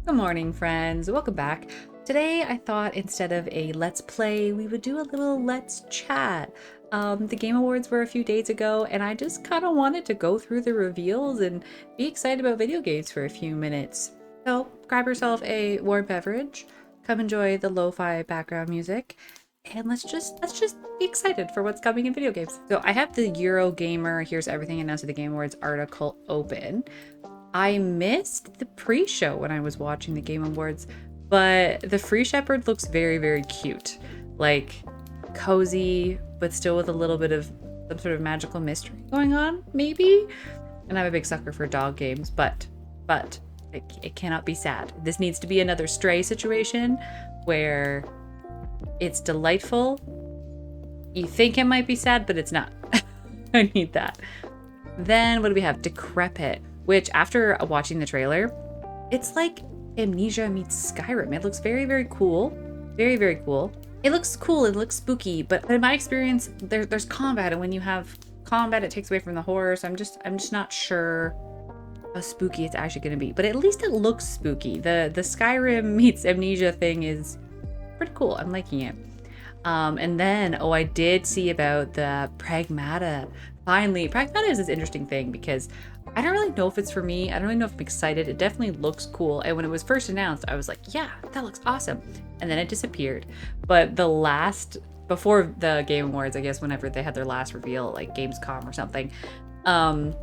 Good morning, friends. Welcome back. Today, I thought instead of a let's play, we would do a little let's chat. The Game Awards were a few days ago, and I just kind of wanted to go through the reveals and be excited about video games for a few minutes. So, grab yourself a warm beverage, come enjoy the lo-fi background music, and let's just be excited for what's coming in video games. So, I have the Eurogamer Here's Everything Announced at the Game Awards article open. I missed the pre-show when I was watching the Game Awards, but the Free Shepherd looks very, very cute. Like, cozy, but still with a little bit of some sort of magical mystery going on, maybe? And I'm a big sucker for dog games, but it cannot be sad. This needs to be another Stray situation where it's delightful. You think it might be sad, but it's not. I need that. Then what do we have? Decrepit, which after watching the trailer, it's like Amnesia meets Skyrim. It looks very, very cool. Very, very cool. It looks cool. It looks spooky, but in my experience, there's combat, and when you have combat, it takes away from the horror. So I'm just not sure how spooky it's actually going to be. But at least it looks spooky. The Skyrim meets Amnesia thing is pretty cool. I'm liking it. And then, I did see about the Pragmata. Finally, Pragmata is this interesting thing because I don't really know if it's for me. I don't really know if I'm excited. It definitely looks cool. And when it was first announced, I was like, yeah, that looks awesome. And then it disappeared. But before the Game Awards, I guess, whenever they had their last reveal, like Gamescom or something, and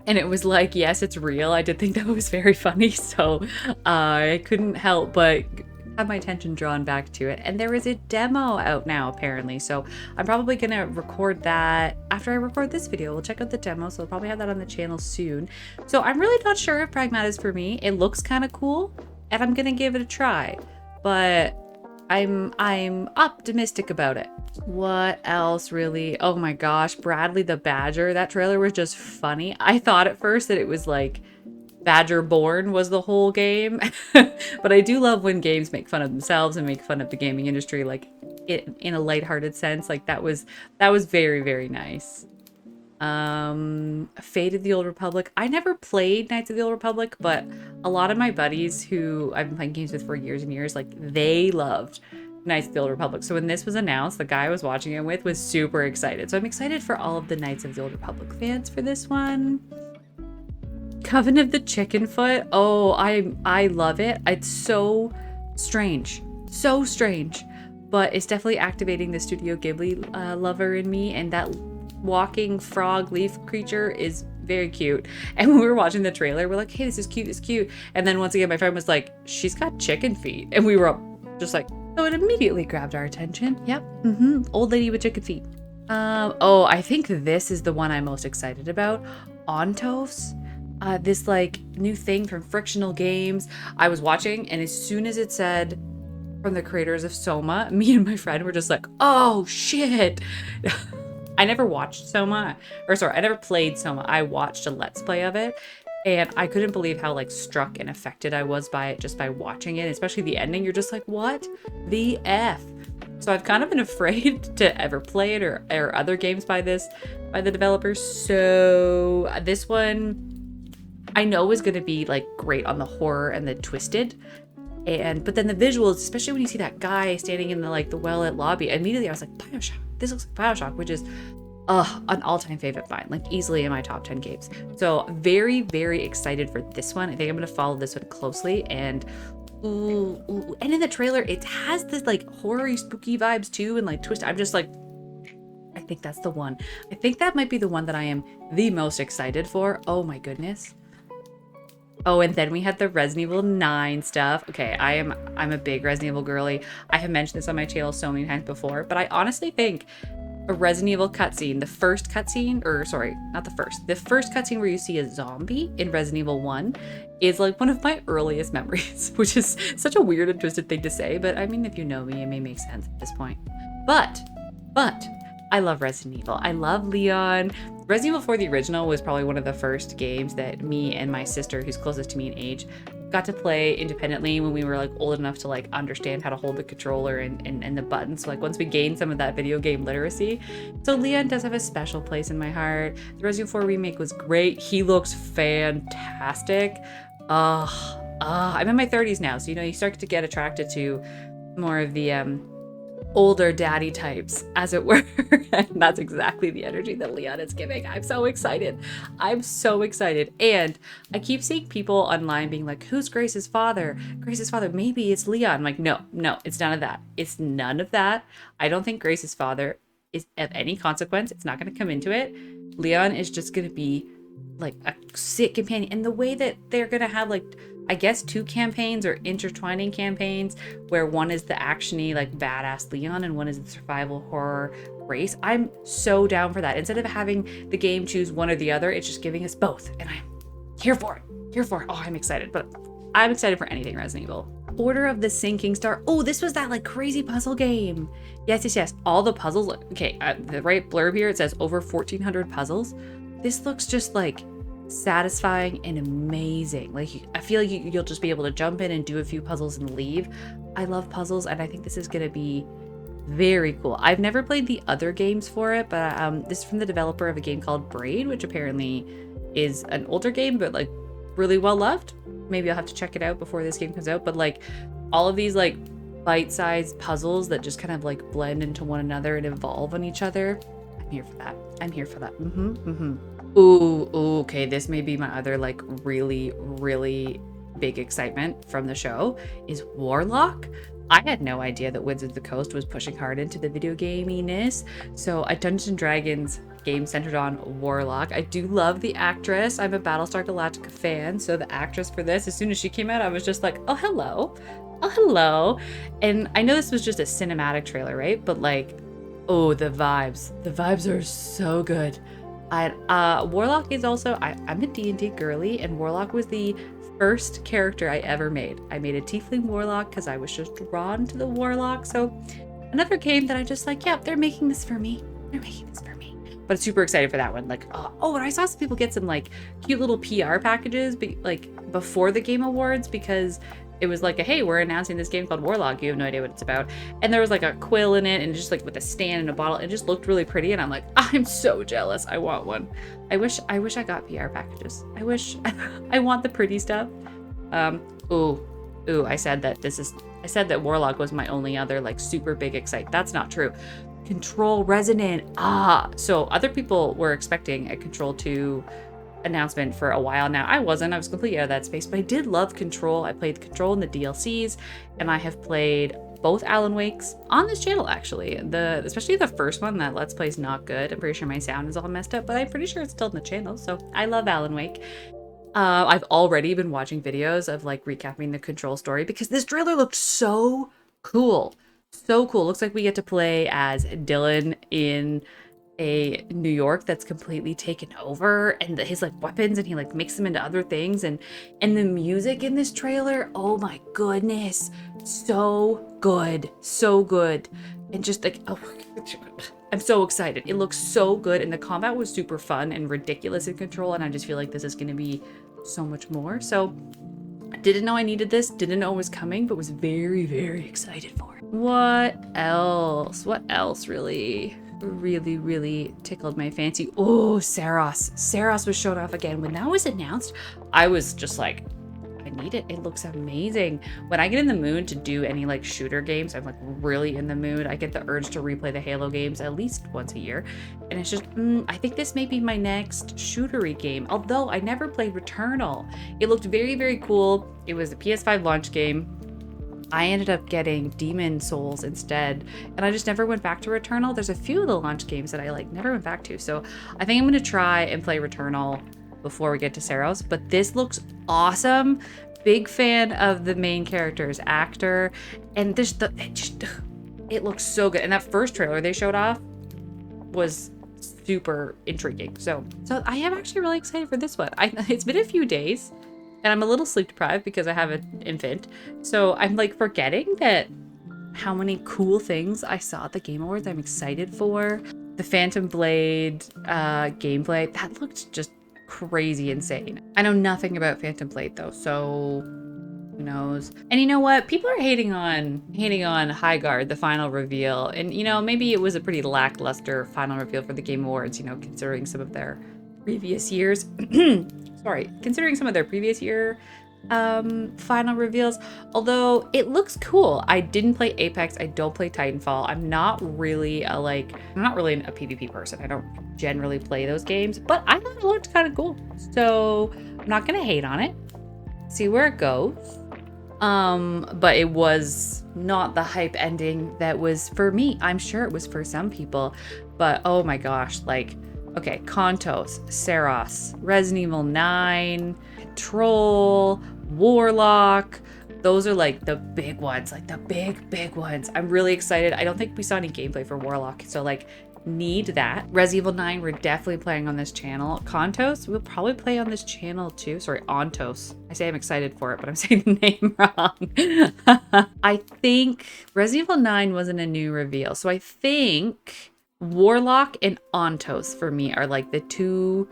it was like, yes, it's real. I did think that was very funny. So I couldn't help but have my attention drawn back to it. And there is a demo out now, apparently. So I'm probably going to record that after I record this video. We'll check out the demo. So I'll probably have that on the channel soon. So I'm really not sure if Pragmata is for me. It looks kind of cool and I'm going to give it a try. But I'm optimistic about it. What else really? Oh my gosh, Bradley the Badger. That trailer was just funny. I thought at first that it was like Badger Born was the whole game. But I do love when games make fun of themselves and make fun of the gaming industry, like in a lighthearted sense. Like that was very, very nice. Fate of the Old Republic. I never played Knights of the Old Republic, but a lot of my buddies who I've been playing games with for years and years, like they loved Knights of the Old Republic. So when this was announced, the guy I was watching it with was super excited. So I'm excited for all of the Knights of the Old Republic fans for this one. Coven of the Chicken Foot. Oh, I love it. It's so strange. So strange. But it's definitely activating the Studio Ghibli lover in me, and that walking frog leaf creature is very cute. And when we were watching the trailer, we're like, hey, this is cute, this is cute. And then once again, my friend was like, she's got chicken feet. And we were just like, so it immediately grabbed our attention. Yep. Old lady with chicken feet. I think this is the one I'm most excited about. Ontos. This like new thing from Frictional Games. I was watching, and as soon as it said from the creators of Soma, me and my friend were just like, oh shit. I never watched Soma, I never played Soma. I watched a Let's Play of it, and I couldn't believe how like struck and affected I was by it just by watching it, especially the ending. You're just like, what the F? So I've kind of been afraid to ever play it or other games by the developers. So this one I know is going to be like great on the horror and the twisted, but then the visuals, especially when you see that guy standing in the well at lobby, immediately I was like, Bioshock. This looks like Bioshock, which is an all-time favorite of mine, like easily in my top 10 games. So very, very excited for this one. I think I'm going to follow this one closely, and and in the trailer it has this like horror spooky vibes too, and like twist. I'm just like, I think that's the one. I think that might be the one that I am the most excited for. Oh my goodness. Oh, and then we had the Resident Evil 9 stuff. Okay, I'm a big Resident Evil girly. I have mentioned this on my channel so many times before, but I honestly think a Resident Evil cutscene, the first cutscene where you see a zombie in Resident Evil 1 is like one of my earliest memories, which is such a weird and twisted thing to say, but I mean, if you know me, it may make sense at this point. But I love Resident Evil. I love Leon. Resident Evil 4, the original, was probably one of the first games that me and my sister, who's closest to me in age, got to play independently when we were like old enough to like understand how to hold the controller and the buttons. So like once we gained some of that video game literacy. So Leon does have a special place in my heart. The Resident Evil 4 remake was great. He looks fantastic. I'm in my 30s now, so you know, you start to get attracted to more of the older daddy types, as it were. And that's exactly the energy that Leon is giving. I'm so excited. I'm so excited. And I keep seeing people online being like, who's Grace's father? Grace's father, maybe it's Leon. I'm like, no, it's none of that. It's none of that. I don't think Grace's father is of any consequence. It's not going to come into it. Leon is just going to be like a sick companion. And the way that they're going to have, like, I guess 2 campaigns or intertwining campaigns where one is the actiony, like, badass Leon and one is the survival horror Grace. I'm so down for that. Instead of having the game choose one or the other, it's just giving us both. And I'm here for it. Here for it. Oh, I'm excited. But I'm excited for anything Resident Evil. Order of the Sinking Star. Oh, this was that like crazy puzzle game. Yes. All the puzzles. Okay, the right blurb here, it says over 1,400 puzzles. This looks just like satisfying and amazing. Like, I feel like you'll just be able to jump in and do a few puzzles and leave. I love puzzles, and I think this is going to be very cool. I've never played the other games for it, but this is from the developer of a game called Braid, which apparently is an older game, but like really well loved. Maybe I'll have to check it out before this game comes out. But like all of these like bite-sized puzzles that just kind of like blend into one another and evolve on each other. I'm here for that. I'm here for that. Ooh, okay. This may be my other like really, really big excitement from the show is Warlock. I had no idea that Wizards of the Coast was pushing hard into the video gaminess. So a Dungeons and Dragons game centered on Warlock. I do love the actress. I'm a Battlestar Galactica fan. So the actress for this, as soon as she came out, I was just like, oh, hello. Oh, hello. And I know this was just a cinematic trailer, right? But like, oh, the vibes. The vibes are so good. Warlock is also, I'm a D&D girly, and Warlock was the first character I ever made. I made a Tiefling Warlock because I was just drawn to the Warlock. So another game that I just like, yeah, they're making this for me. They're making this for me. But super excited for that one. Like, oh, and I saw some people get some like cute little PR packages like before the Game Awards because it was like, hey, we're announcing this game called Warlock. You have no idea what it's about. And there was like a quill in it and just like with a stand and a bottle. It just looked really pretty. And I'm like, I'm so jealous. I want one. I wish I got PR packages. I wish I want the pretty stuff. I said that Warlock was my only other like super big excite. That's not true. Control Resonant. So other people were expecting a Control 2 announcement for a while now. I was completely out of that space, but I did love Control. I played Control in the DLCs, and I have played both Alan Wakes on this channel actually. Especially the first one, that Let's Play's not good. I'm pretty sure my sound is all messed up, but I'm pretty sure it's still in the channel. So I love Alan Wake. I've already been watching videos of like recapping the Control story because this trailer looked so cool. So cool. Looks like we get to play as Dylan in a New York that's completely taken over, and his like weapons, and he like makes them into other things, and the music in this trailer, oh my goodness, so good, and just like, oh, I'm so excited. It looks so good, and the combat was super fun and ridiculous in Control, and I just feel like this is going to be so much more. So I didn't know I needed this, didn't know it was coming, but was very, very excited for it. What else really tickled my fancy? Oh, Saros was shown off again. When that was announced, I was just like, I need it. It looks amazing. When I get in the mood to do any like shooter games, I'm like really in the mood. I get the urge to replay the Halo games at least once a year, and it's just I think this may be my next shootery game, although I never played Returnal. It looked very, very cool. It was a PS5 launch game. I ended up getting Demon Souls instead, and I just never went back to Returnal. There's a few of the launch games that I like never went back to, so I think I'm gonna try and play Returnal before we get to Saros. But this looks awesome. Big fan of the main character's actor, and it looks so good. And that first trailer they showed off was super intriguing. So I am actually really excited for this one. It's been a few days, and I'm a little sleep deprived because I have an infant. So I'm like forgetting that how many cool things I saw at the Game Awards I'm excited for. The Phantom Blade gameplay, that looked just crazy insane. I know nothing about Phantom Blade though, so who knows? And you know what? People are hating on Highguard, the final reveal. And you know, maybe it was a pretty lackluster final reveal for the Game Awards, you know, considering some of their previous years. Considering some of their previous year final reveals, although it looks cool. I didn't play Apex, I don't play Titanfall. I'm not really a PvP person. I don't generally play those games, but I thought it looked kind of cool. So I'm not gonna hate on it. See where it goes. But it was not the hype ending that was for me. I'm sure it was for some people, but oh my gosh, like, okay, Kontos, Seros, Resident Evil 9, Control, Warlock. Those are like the big ones, like the big ones. I'm really excited. I don't think we saw any gameplay for Warlock, so like need that. Resident Evil 9, we're definitely playing on this channel. Kontos, we'll probably play on this channel too. Sorry, Ontos. I say I'm excited for it, but I'm saying the name wrong. I think Resident Evil 9 wasn't a new reveal, so I think Warlock and Ontos for me are like the two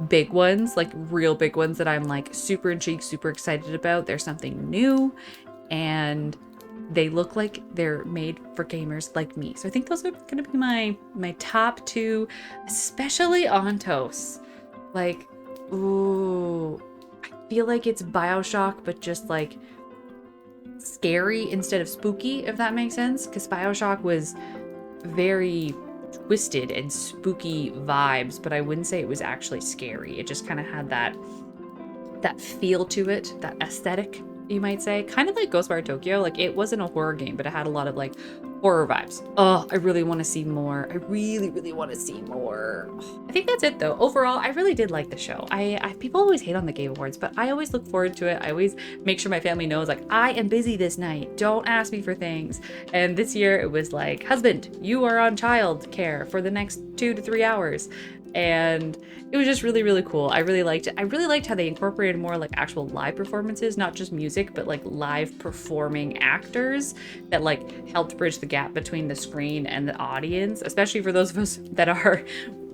big ones, like real big ones that I'm like super intrigued, super excited about. There's something new and they look like they're made for gamers like me. So I think those are gonna be my top two, especially Ontos. Like, ooh, I feel like it's BioShock, but just like scary instead of spooky, if that makes sense. Because BioShock was very twisted and spooky vibes, but I wouldn't say it was actually scary. It just kind of had that feel to it, that aesthetic, you might say, kind of like Ghostwire Tokyo. Like, it wasn't a horror game, but it had a lot of like horror vibes. Oh, I really want to see more. I really want to see more. I think that's it though. Overall, I really did like the show. I people always hate on the Game Awards, but I always look forward to it. I always make sure my family knows, like, I am busy this night. Don't ask me for things. And this year it was like, husband, you are on child care for the next 2 to 3 hours. And it was just really cool. I really liked it. I really liked how they incorporated more like actual live performances, not just music, but like live performing actors that like helped bridge the gap between the screen and the audience, especially for those of us that are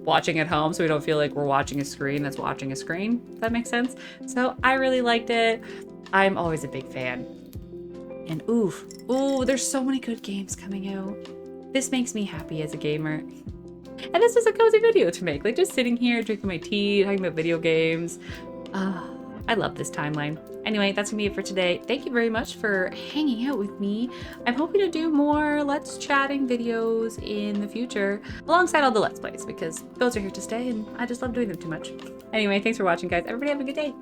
watching at home, so we don't feel like we're watching a screen that's watching a screen, if that makes sense. So I really liked it. I'm always a big fan. And ooh, there's so many good games coming out. This makes me happy as a gamer. And this was a cozy video to make, like just sitting here drinking my tea, talking about video games. I love this timeline. Anyway, that's gonna be it for today. Thank you very much for hanging out with me. I'm hoping to do more Let's Chatting videos in the future alongside all the Let's Plays, because those are here to stay and I just love doing them too much. Anyway, thanks for watching, guys. Everybody have a good day.